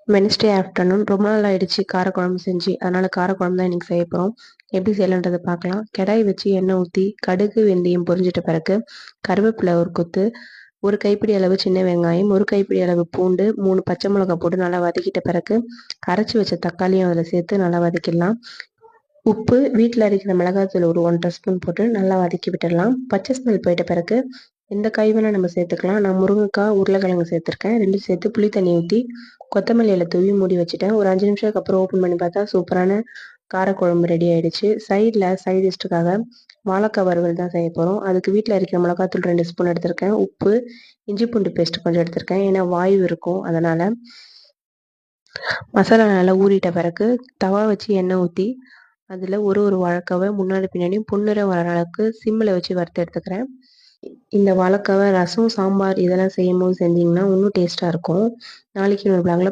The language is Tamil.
வெனஸ்டே ஆஃப்டர்நூன் ரொம்ப நாள் ஆயிடுச்சு காரக்குழம்பு செஞ்சு. அதனால காரக்குழம்பு தான் இன்னைக்கு செய்ய போகிறோம். எப்படி செய்யலான்றதை பார்க்கலாம். கடாய் வச்சு எண்ணெய் ஊற்றி கடுகு வெந்தயம் பொரிஞ்சிட்ட பிறகு கருவேப்பிலை ஒரு கொத்து, ஒரு கைப்பிடி அளவு சின்ன வெங்காயம், ஒரு கைப்பிடி அளவு பூண்டு, 3 பச்சை மிளகாய் போட்டு நல்லா வதக்கிட்ட பிறகு அரைச்சி வச்ச தக்காளியும் அதில் சேர்த்து நல்லா வதக்கிடலாம். உப்பு, வீட்டில் அரைக்கிற மிளகாய்த்தூள் ஒரு 1½ ஸ்பூன் போட்டு நல்லா வதக்கி விட்டுடலாம். பச்சை ஸ்மெல் போயிட்ட பிறகு எந்த காய் வேணால் நம்ம சேர்த்துக்கலாம். நான் முருங்கைக்காய், உருளைக்கிழங்கு சேர்த்துருக்கேன். 2 சேர்த்து புளி தண்ணி ஊற்றி கொத்தமல்லி இலை தூவி மூடி வச்சுட்டேன். ஒரு 5 நிமிஷத்துக்கு அப்புறம் ஓப்பன் பண்ணி பார்த்தா சூப்பரான காரக்குழம்பு ரெடி ஆயிடுச்சு. சைட் டிஷ்டுக்காக வாழைக்காய் வறுவல் தான் செய்ய போகிறோம். அதுக்கு வீட்டில் அரைக்கிற மிளகாத்தூள் 2 ஸ்பூன் எடுத்திருக்கேன். உப்பு, இஞ்சி பூண்டு பேஸ்ட் கொஞ்சம் எடுத்திருக்கேன். ஏன்னா வாயு இருக்கும், அதனால். மசாலா நல்லா ஊறிட்ட பிறகு தவா வச்சு எண்ணெய் ஊற்றி அதில் ஒரு வாழைக்காவை முன்னாடி பின்னாடியும் பொன்னிறம் வர அளவுக்கு சிம்மில் வச்சு வறுத்து எடுத்துக்கிறேன். இந்த வாழைக்காவை ரசம், சாம்பார் இதெல்லாம் செய்யும்போது செஞ்சிங்கன்னா இன்னும் டேஸ்ட்டாக இருக்கும். நாளைக்கு ஒரு vlogல